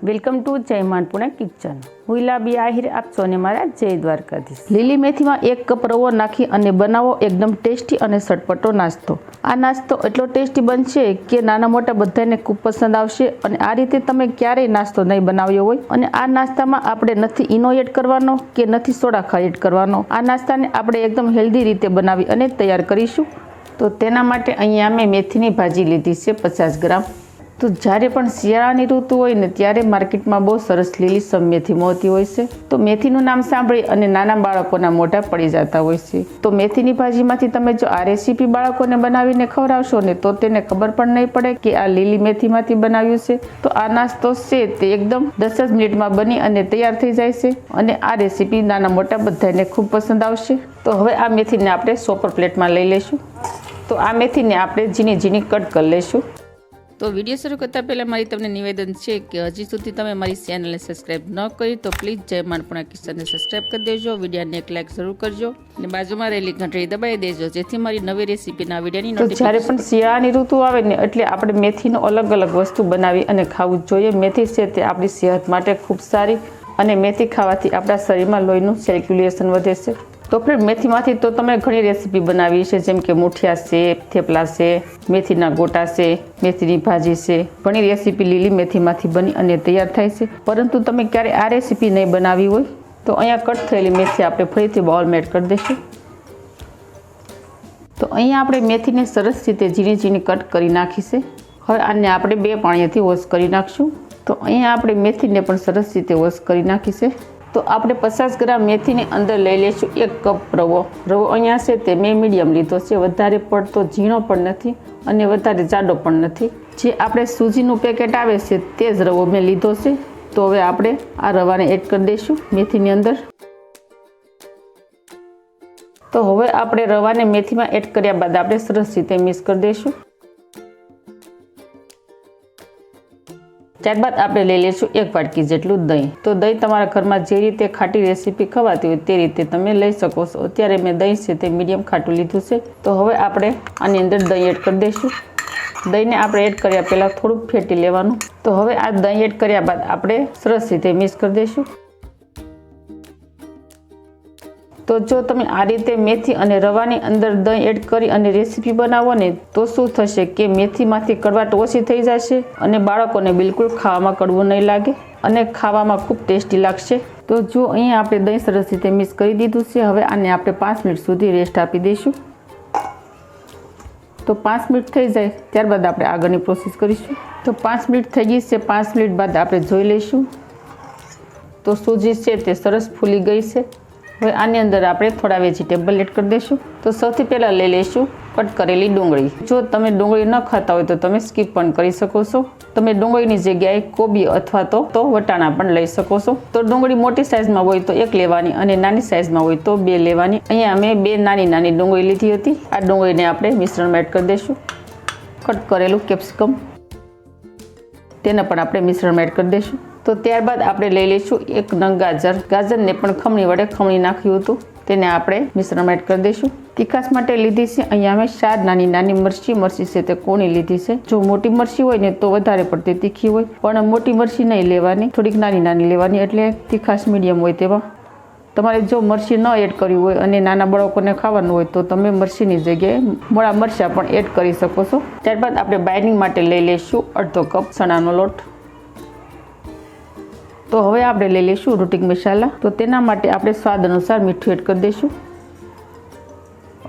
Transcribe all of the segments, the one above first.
Welcome to જય માંડપુણા kitchen. હું ઇલાબી આહિર આપ સૌને મારા જય દ્વારકાધીશ. લીલી મેથીમાં 1 કપ રવો નાખી અને બનાવો એકદમ ટેસ્ટી અને ચટપટો નાસ્તો. આ નાસ્તો એટલો ટેસ્ટી બનશે કે નાના મોટા બધાને ખૂબ પસંદ આવશે. અને આ રીતે તમે ક્યારેય નાસ્તો નહીં બનાવ્યો હોય. અને આ નાસ્તામાં આપણે નથી ઈનો એડ કરવાનો કે નથી સોડા ખાંડ એડ કરવાનો. આ નાસ્તાને આપણે એકદમ હેલ્ધી રીતે બનાવી અને તૈયાર કરીશું. તો તેના માટે અહીંયા મેં મેથીની ભાજી લીધી છે 50 ગ્રામ. તો જ્યારે પણ શિયાળાની ઋતુ હોય ને ત્યારે માર્કેટમાં બહુ સરસ લીલીછમ મેથી મળતી હોય છે. તો મેથીનું નામ સાંભળી અને નાના બાળકોના મોઢા પડી જતા હોય છે. તો મેથીની ભાજીમાંથી તમે જો આ રેસીપી બાળકોને બનાવીને ખવડાવશો ને તો તેને ખબર પણ નહીં પડે કે આ લીલી મેથીમાંથી બનાવ્યું છે. તો આ નાસ્તો છે તે એકદમ 10 જ મિનિટમાં બની અને તૈયાર થઈ જાય છે. અને આ રેસીપી નાના મોટા બધાને ખૂબ પસંદ આવશે. તો હવે આ મેથીને આપણે સોપર પ્લેટમાં લઈ લઈશું. તો આ મેથીને આપણે ઝીણી ઝીણી કટ કરી લઈશું. તો વિડીયો શરૂ કરતાં પહેલાં મારી તમને નિવેદન છે કે હજી સુધી તમે મારી ચેનલને સબસ્ક્રાઈબ ન કરી તો પ્લીઝ જય માંડપુણા કિચનને સબસ્ક્રાઈબ કરી દેજો. વિડીયોને એક લાઈક જરૂર કરજો અને બાજુમાં રહેલી ઘંટડી દબાવી દેજો જેથી મારી નવી રેસીપીના વિડીયોની નોટિફિકેશન. જ્યારે પણ શિયાળાની ઋતુ આવે ને એટલે આપણે મેથીનો અલગ અલગ વસ્તુ બનાવી અને ખાવું જોઈએ. મેથી છે તે આપણી સેહત માટે ખૂબ સારી અને મેથી ખાવાથી આપણા શરીરમાં લોહીનું સર્ક્યુલેશન વધે છે. તો ફ્રેન્ડ મેથીમાંથી તો તમે ઘણી રેસીપી બનાવી છે, જેમ કે મુઠિયા છે, થેપલા છે, મેથીના ગોટા છે, મેથીની ભાજી છે. ઘણી રેસીપી લીલી મેથીમાંથી બની અને તૈયાર થાય છે. પરંતુ તમે ક્યારે આ રેસીપી નહીં બનાવી હોય તો અહીંયા કટ થયેલી મેથી આપણે ફરીથી બાઉલમાં એડ કરી દઈશું. તો અહીંયા આપણે મેથીને સરસ રીતે ઝીણી ઝીણી કટ કરી નાખી છે. હવે આને આપણે 2 પાણીથી વોશ કરી નાખશું. તો અહીંયા આપણે મેથીને પણ સરસ રીતે વોશ કરી નાખી છે. તો આપણે 50 ગ્રામ મેથીની અંદર લઈ લઈશું 1 કપ રવો. રવો અહીંયા છે તે મેં મીડિયમ લીધો છે. વધારે પડતો ઝીણો પણ નથી અને વધારે જાડો પણ નથી. જે આપણે સૂજીનું પેકેટ આવે છે તે જ રવો મેં લીધો છે. તો હવે આપણે આ રવાને એડ કરી દઈશું મેથીની અંદર. તો હવે આપણે રવાને મેથીમાં એડ કર્યા બાદ આપણે સરસ રીતે મિક્સ કરી દઈશું. ત્યારબાદ આપણે લઈ લઈશું 1 વાટકી જેટલું દહીં. તો દહીં તમારા ઘરમાં જે રીતે ખાટી રેસીપી ખવાતી હોય તે રીતે તમે લઈ શકો છો. અત્યારે મેં દહીં છે તે મીડિયમ ખાટું લીધું છે. તો હવે આપણે આની અંદર દહીં એડ કરી દઈશું. દહીંને આપણે એડ કર્યા પહેલાં થોડુંક ફેટી લેવાનું. તો હવે આ દહીં એડ કર્યા બાદ આપણે સરસ રીતે મિક્સ કરી દઈશું. તો જો તમે આ રીતે મેથી અને રવાની અંદર દહીં એડ કરી અને રેસીપી બનાવો ને તો શું થશે કે મેથીમાંથી કડવાટ ઓછી થઈ જશે અને બાળકોને બિલકુલ ખાવામાં કડવું નહીં લાગે અને ખાવામાં ખૂબ ટેસ્ટી લાગશે. તો જો અહીંયા આપણે દહીં સરસ રીતે મિક્સ કરી દીધું છે. હવે આને આપણે 5 મિનિટ સુધી રેસ્ટ આપી દઈશું. તો 5 મિનિટ થઈ જાય ત્યારબાદ આપણે આગળની પ્રોસેસ કરીશું. તો 5 મિનિટ થઈ ગઈ છે. 5 મિનિટ બાદ આપણે જોઈ લઈશું. તો સૂજી છે તે સરસ ફૂલી ગઈ છે. હવે આની અંદર આપણે થોડા વેજીટેબલ એડ કરી દઈશું. તો સૌથી પહેલાં લઈ લઈશું કટ કરેલી ડુંગળી. જો તમે ડુંગળી ન ખાતા હોય તો તમે સ્કીપ પણ કરી શકો છો. તમે ડુંગળીની જગ્યાએ કોબી અથવા તો વટાણા પણ લઈ શકો છો. તો ડુંગળી મોટી સાઇઝમાં હોય તો 1 લેવાની અને નાની સાઇઝમાં હોય તો 2 લેવાની. અહીંયા મેં 2 નાની નાની ડુંગળી લીધી હતી. આ ડુંગળીને આપણે મિશ્રણમાં એડ કરી દઈશું. કટ કરેલું કેપ્સિકમ તેને પણ આપણે મિશ્રણમાં એડ કરી દઈશું. તો ત્યારબાદ આપણે લઈ લઈશું 1 નંગ ગાજર. ગાજરને પણ ખમણી વડે ખમણી નાખ્યું હતું તેને આપણે મિશ્રણમાં એડ કરી દઈશું. તીખાશ માટે લીધી છે અહીંયા મેં 4 નાની નાની મરચી છે તે કોણી લીધી છે. જો મોટી મરચી હોય ને તો વધારે પડતી તીખી હોય, પણ મોટી મરચી નહીં લેવાની, થોડીક નાની નાની લેવાની એટલે તીખાશ મીડિયમ હોય તેમાં. તમારે જો મરચી ન એડ કરવી હોય અને નાના બાળકોને ખાવાનું હોય તો તમે મરચીની જગ્યાએ મોળા મરચાં પણ એડ કરી શકો છો. ત્યારબાદ આપણે બાઇન્ડિંગ માટે લઈ લઈશું 1/2 કપ ચણાનો લોટ. તો હવે આપણે લઈ લઈશું રૂટિંગ મસાલા. તો તેના માટે આપણે સ્વાદ અનુસાર મીઠું એડ કરી દઈશું.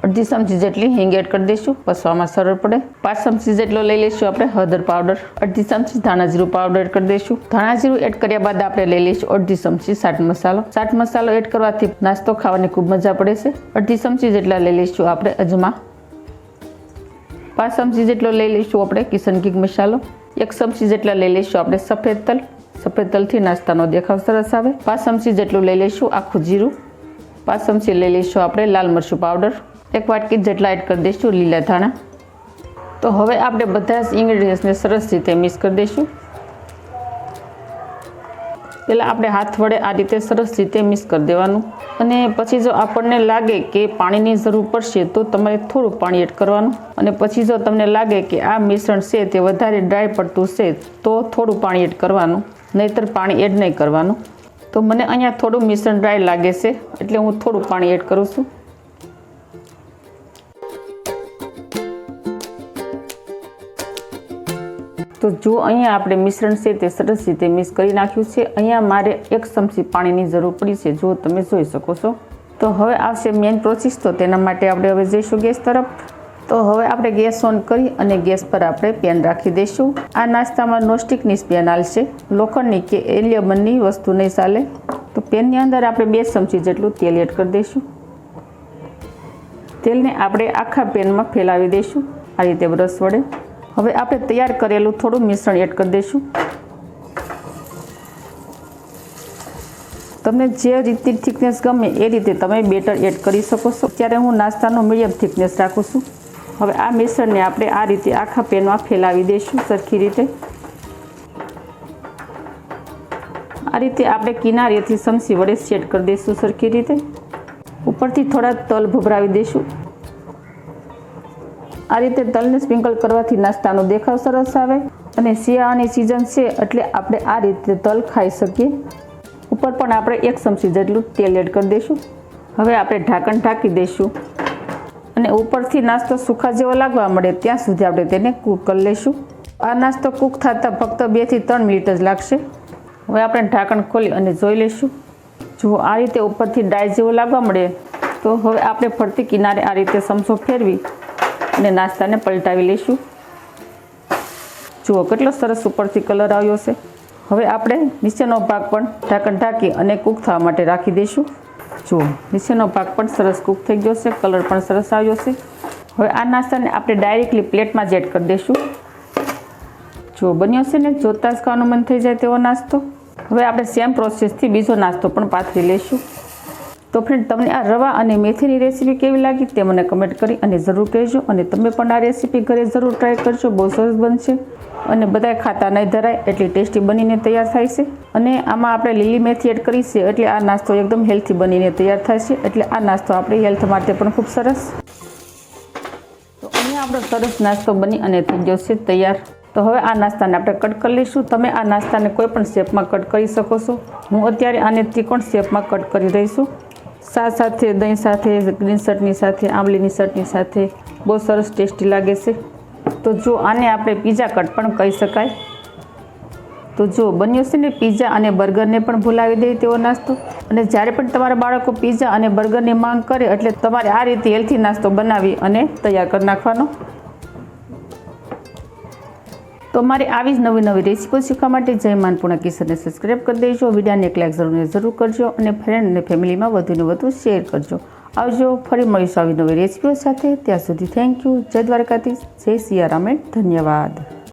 1/2 ચમચી જેટલી હિંગ એડ કરી દઈશું, પસવામાં સરળ પડે. 5 ચમચી જેટલો લઈ લઈશું આપણે હળદર પાવડર. 1/2 ચમચી ધાણા જીરું પાવડર એડ કરી દઈશું. ધાણા જીરું એડ કર્યા બાદ આપણે લઈ લઈશું 1/2 ચમચી ચાટ મસાલો. ચાટ મસાલો એડ કરવાથી નાસ્તો ખાવાની ખૂબ મજા પડે છે. 1/2 ચમચી જેટલા લઈ લઈશું આપણે અજમા. 5 ચમચી જેટલો લઈ લઈશું આપણે કિચન કિંગ મસાલો. 1 ચમચી જેટલા લઈ લઈશું આપણે સફેદ તલ. સફેદ તલથી નાસ્તાનો દેખાવ સરસ આવે. 5 ચમચી જેટલું લઈ લઈશું આખું જીરું. 5 ચમચી લઈ લઈશું આપણે લાલ મરચું પાવડર. 1 વાટકી જેટલા એડ કરી દઈશું લીલા ધાણા. તો હવે આપણે બધા જ ઇન્ગ્રેડિયન્ટ્સને સરસ રીતે મિક્સ કરી દઈશું. પહેલાં આપણે હાથ વડે આ રીતે સરસ રીતે મિક્સ કરી દેવાનું અને પછી જો આપણને લાગે કે પાણીની જરૂર પડશે તો તમારે થોડું પાણી એડ કરવાનું અને પછી જો તમને લાગે કે આ મિશ્રણ છે તે વધારે ડ્રાય પડતું છે તો થોડું પાણી એડ કરવાનું. નહીંતર પાણી એડ નહીં કરવાનું. તો મને અહીંયા થોડું મિશ્રણ ડ્રાય લાગે છે એટલે હું થોડું પાણી એડ કરું છું. તો જો અહીંયા આપણે મિશ્રણ છે તે સરસ રીતે મિક્સ કરી નાખ્યું છે. અહીંયા મારે 1 ચમચી પાણીની જરૂર પડી છે, જો તમે જોઈ શકો છો. તો હવે આવશે મેઇન પ્રોસેસ. તો તેના માટે આપણે હવે જઈશું ગેસ તરફ. તો હવે આપણે ગેસ ઓન કરી અને ગેસ પર આપણે પેન રાખી દઈશું. આ નાસ્તામાં નોનસ્ટિકની પેન હાલશે, લોખંડની કે એલ્યુમિનિયમની વસ્તુ નહીં ચાલે. તો પેનની અંદર આપણે 2 ચમચી જેટલું તેલ એડ કરી દઈશું. તેલને આપણે આખા પેનમાં ફેલાવી દઈશું આ રીતે બ્રશ વડે. હવે આપણે તૈયાર કરેલું થોડું મિશ્રણ એડ કરી દઈશું. તમને જે રીતની થિકનેસ ગમે એ રીતે તમે બેટર એડ કરી શકો છો. ત્યારે હું નાસ્તાનો મીડિયમ થિકનેસ રાખું છું. હવે આ મિશ્રણને આપણે આ રીતે આખા પેનમાં ફેલાવી દઈશું સરખી રીતે. આ રીતે આપણે કિનારીએથી ચમચી વડે સેટ કરી દઈશું સરખી રીતે. ઉપરથી થોડા તલ ભભરાવી દઈશું. આ રીતે તલને સ્પ્રિંકલ કરવાથી નાસ્તાનો દેખાવ સરસ આવે અને શિયાળાની સિઝન છે એટલે આપણે આ રીતે તલ ખાઈ શકીએ. ઉપર પણ આપણે 1 ચમચી જેટલું તેલ એડ કરી દઈશું. હવે આપણે ઢાંકણ ઢાંકી દઈશું અને ઉપરથી નાસ્તો સુખા જેવો લાગવા મળે ત્યાં સુધી આપણે તેને કૂક કરી લઈશું. આ નાસ્તો કૂક થતાં ફક્ત 2 થી 3 મિનિટ જ લાગશે. હવે આપણે ઢાંકણ ખોલી અને જોઈ લઈશું. જો આ રીતે ઉપરથી ડાય જેવો લાગવા મળે તો હવે આપણે ફરતી કિનારે આ રીતે ચમચો ફેરવી અને નાસ્તાને પલટાવી લઈશું. જુઓ કેટલો સરસ ઉપરથી કલર આવ્યો છે. હવે આપણે નીચેનો ભાગ પણ ઢાંકણ ઢાંકી અને કૂક થવા માટે રાખી દઈશું. જુઓ નીચેનો ભાગ પણ સરસ કૂક થઈ ગયો છે, કલર પણ સરસ આવ્યો છે. હવે આ નાસ્તાને આપણે ડાયરેક્ટલી પ્લેટમાં જ એડ કરી દઈશું. જુઓ બન્યો છે ને, જોતાં જ ખાવાનું મન થઈ જાય તેવો નાસ્તો. હવે આપણે સેમ પ્રોસેસથી બીજો નાસ્તો પણ પાથરી લઈશું. તો ફ્રેન્ડ, તમને આ રવા અને મેથીની રેસીપી કેવી લાગી તે મને કમેન્ટ કરી અને જરૂર કહેજો. અને તમે પણ આ રેસીપી ઘરે જરૂર ટ્રાય કરજો, બહુ સરસ બનશે અને બધાય ખાતા નહીં ધરાય એટલી ટેસ્ટી બનીને તૈયાર થાય છે. અને આમાં આપણે લીલી મેથી એડ કરી છે એટલે આ નાસ્તો એકદમ હેલ્થી બનીને તૈયાર થાય છે. એટલે આ નાસ્તો આપણી હેલ્થ માટે પણ ખૂબ સરસ. તો અહીંયા આપણો સરસ નાસ્તો બની અને થઈ ગયો છે તૈયાર. તો હવે આ નાસ્તાને આપણે કટ કરી લઈશું. તમે આ નાસ્તાને કોઈ પણ શેપમાં કટ કરી શકો છો. હું અત્યારે આને ત્રિકોણ શેપમાં કટ કરી રહી છું. સાથે દહીં સાથે, ગ્રીન ચટણી સાથે, આંબલીની ચટણી સાથે બહુ સરસ ટેસ્ટી લાગે છે. તો જો આને આપણે પિઝા કટ પણ કહી શકાય. તો જો બન્યો છે ને પિઝા અને બર્ગરને પણ ભૂલાવી દે તેવો નાસ્તો. અને જ્યારે પણ તમારા બાળકો પિઝા અને બર્ગરની માંગ કરે એટલે તમારે આ રીતે હેલ્થી નાસ્તો બનાવી અને તૈયાર કરી નાખવાનો. તો મારી આવી જ નવી રેસીપી શીખવા માટે જય માનપૂર્ણા કિચનને સબસ્ક્રાઈબ કરી દેજો. વિડીયોને એક લાઈક જરૂર કરજો અને ફ્રેન્ડ અને ફેમિલીમાં વધુને વધુ શેર કરજો. આવજો, ફરી મળીશું આવી નવી રેસીપીઓ સાથે. ત્યાં સુધી થેન્ક યુ. જય દ્વારકાધીશ, જય સિયારામ, ધન્યવાદ.